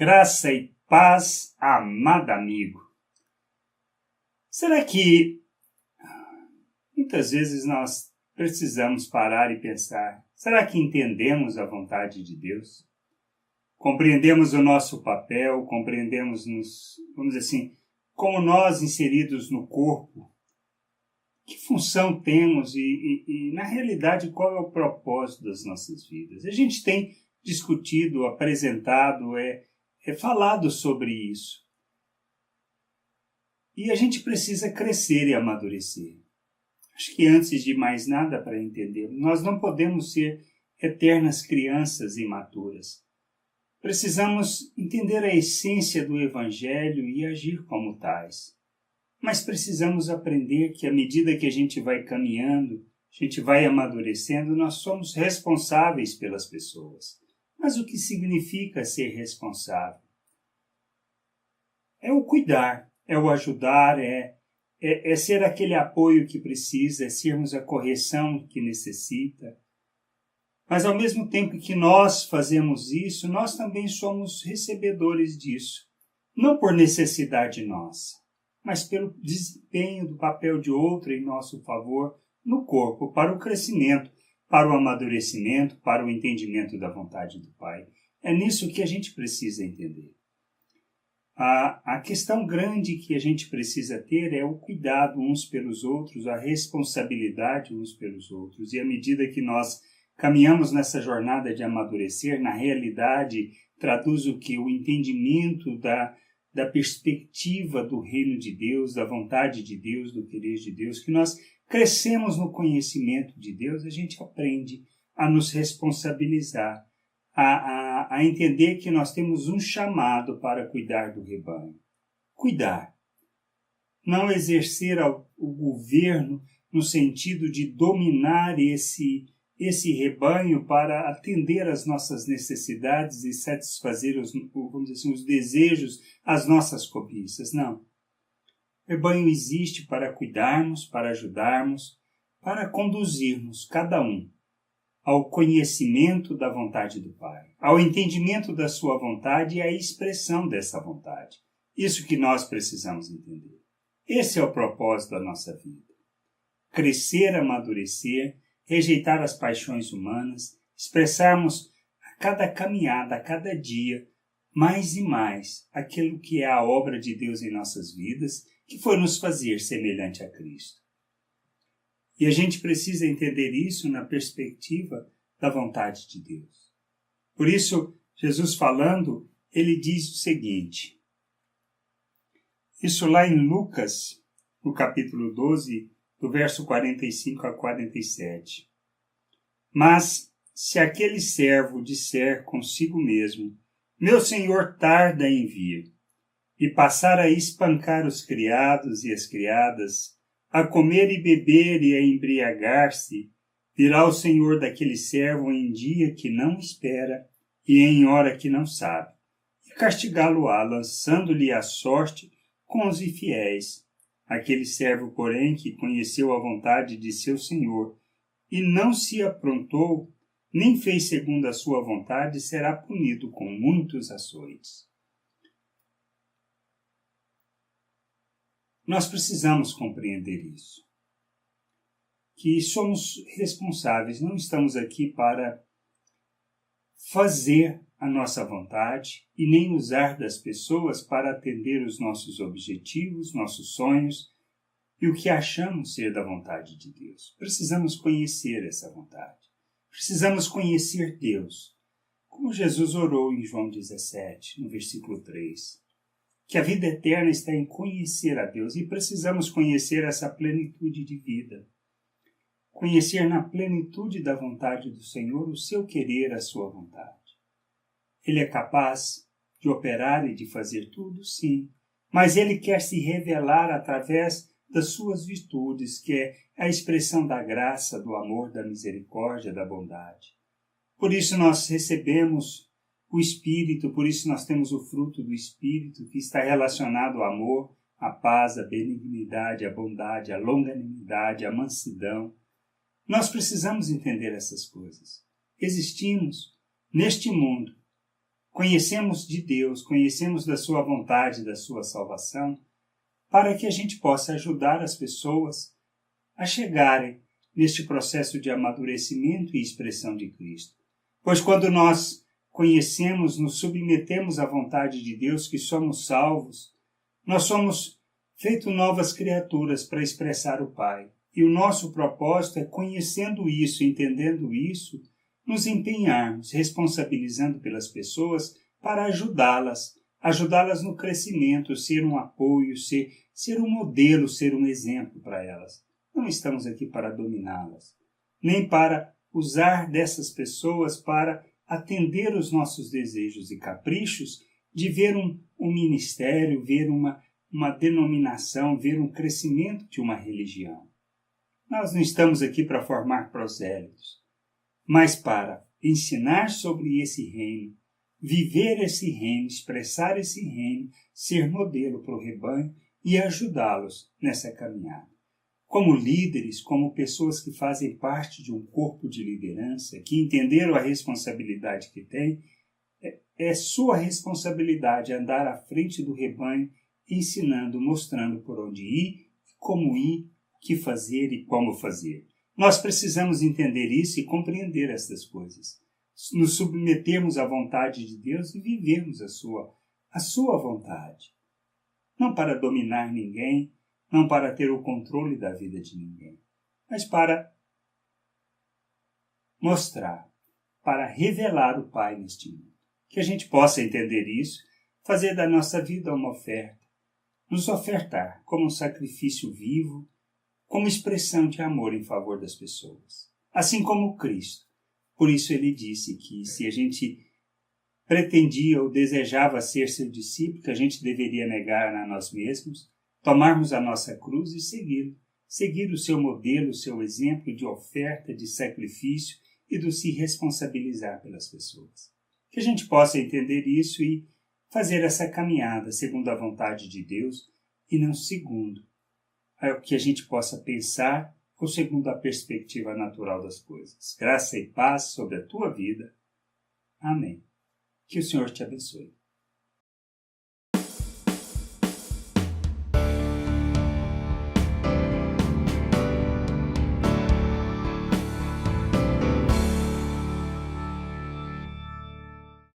Graça e paz, amado amigo. Será que muitas vezes nós precisamos parar e pensar, será que entendemos a vontade de Deus? Compreendemos o nosso papel, compreendemos, vamos dizer assim, como nós inseridos no corpo, que função temos e na realidade, qual é o propósito das nossas vidas? A gente tem discutido, apresentado, falado sobre isso. E a gente precisa crescer e amadurecer. Acho que antes de mais nada para entender, nós não podemos ser eternas crianças imaturas. Precisamos entender a essência do Evangelho e agir como tais. Mas precisamos aprender que à medida que a gente vai caminhando, a gente vai amadurecendo, nós somos responsáveis pelas pessoas. Mas o que significa ser responsável? É o cuidar, é o ajudar, é ser aquele apoio que precisa, é sermos a correção que necessita. Mas ao mesmo tempo que nós fazemos isso, nós também somos recebedores disso. Não por necessidade nossa, mas pelo desempenho do papel de outro em nosso favor no corpo, para o crescimento, para o amadurecimento, para o entendimento da vontade do Pai. É nisso que a gente precisa entender. A questão grande que a gente precisa ter é o cuidado uns pelos outros, a responsabilidade uns pelos outros. E à medida que nós caminhamos nessa jornada de amadurecer, na realidade, traduz o que? O entendimento da perspectiva do reino de Deus, da vontade de Deus, do querer de Deus, que nós crescemos no conhecimento de Deus, a gente aprende a nos responsabilizar, a entender que nós temos um chamado para cuidar do rebanho. Cuidar. Não exercer o governo no sentido de dominar esse rebanho para atender às nossas necessidades e satisfazer vamos dizer assim, os desejos, as nossas cobiças. Não. O rebanho existe para cuidarmos, para ajudarmos, para conduzirmos cada um ao conhecimento da vontade do Pai, ao entendimento da sua vontade e à expressão dessa vontade. Isso que nós precisamos entender. Esse é o propósito da nossa vida. Crescer, amadurecer, rejeitar as paixões humanas, expressarmos a cada caminhada, a cada dia, mais e mais aquilo que é a obra de Deus em nossas vidas, que foi nos fazer semelhante a Cristo. E a gente precisa entender isso na perspectiva da vontade de Deus. Por isso, Jesus falando, ele diz o seguinte, isso lá em Lucas, no capítulo 12, do verso 45 a 47. Mas, se aquele servo disser consigo mesmo, meu senhor tarda em vir, e passar a espancar os criados e as criadas, a comer e beber e a embriagar-se, virá o senhor daquele servo em dia que não espera e em hora que não sabe, e castigá-lo-á, lançando-lhe a sorte com os infiéis. Aquele servo, porém, que conheceu a vontade de seu senhor e não se aprontou, nem fez segundo a sua vontade, será punido com muitos açoites. Nós precisamos compreender isso. Que somos responsáveis, não estamos aqui para fazer a nossa vontade e nem usar das pessoas para atender os nossos objetivos, nossos sonhos e o que achamos ser da vontade de Deus. Precisamos conhecer essa vontade. Precisamos conhecer Deus. Como Jesus orou em João 17, no versículo 3. Que a vida eterna está em conhecer a Deus e precisamos conhecer essa plenitude de vida. Conhecer na plenitude da vontade do Senhor o seu querer, a sua vontade. Ele é capaz de operar e de fazer tudo, sim, mas ele quer se revelar através das suas virtudes, que é a expressão da graça, do amor, da misericórdia, da bondade. Por isso nós recebemos o Espírito, por isso nós temos o fruto do Espírito, que está relacionado ao amor, à paz, à benignidade, à bondade, à longanimidade, à mansidão. Nós precisamos entender essas coisas. Existimos neste mundo conhecemos de Deus, conhecemos da sua vontade, da sua salvação, para que a gente possa ajudar as pessoas a chegarem neste processo de amadurecimento e expressão de Cristo. Pois quando nós conhecemos, nos submetemos à vontade de Deus, que somos salvos, nós somos feitos novas criaturas para expressar o Pai. E o nosso propósito é, conhecendo isso, entendendo isso, nos empenharmos, responsabilizando pelas pessoas para ajudá-las no crescimento, ser um apoio, ser um modelo, ser um exemplo para elas. Não estamos aqui para dominá-las, nem para usar dessas pessoas para atender os nossos desejos e caprichos de ver um ministério, ver uma denominação, ver um crescimento de uma religião. Nós não estamos aqui para formar prosélitos, mas para ensinar sobre esse reino, viver esse reino, expressar esse reino, ser modelo para o rebanho e ajudá-los nessa caminhada. Como líderes, como pessoas que fazem parte de um corpo de liderança, que entenderam a responsabilidade que têm, é sua responsabilidade andar à frente do rebanho, ensinando, mostrando por onde ir, como ir, o que fazer e como fazer. Nós precisamos entender isso e compreender essas coisas. Nos submetermos à vontade de Deus e vivermos a sua vontade. Não para dominar ninguém, não para ter o controle da vida de ninguém, mas para mostrar, para revelar o Pai neste mundo. Que a gente possa entender isso, fazer da nossa vida uma oferta, nos ofertar como um sacrifício vivo, como expressão de amor em favor das pessoas. Assim como Cristo. Por isso ele disse que se a gente pretendia ou desejava ser seu discípulo, que a gente deveria negar a nós mesmos, tomarmos a nossa cruz e segui-lo. Seguir o seu modelo, o seu exemplo de oferta, de sacrifício e do se responsabilizar pelas pessoas. Que a gente possa entender isso e fazer essa caminhada segundo a vontade de Deus e não segundo o que a gente possa pensar ou segundo a perspectiva natural das coisas. Graça e paz sobre a tua vida. Amém. Que o Senhor te abençoe.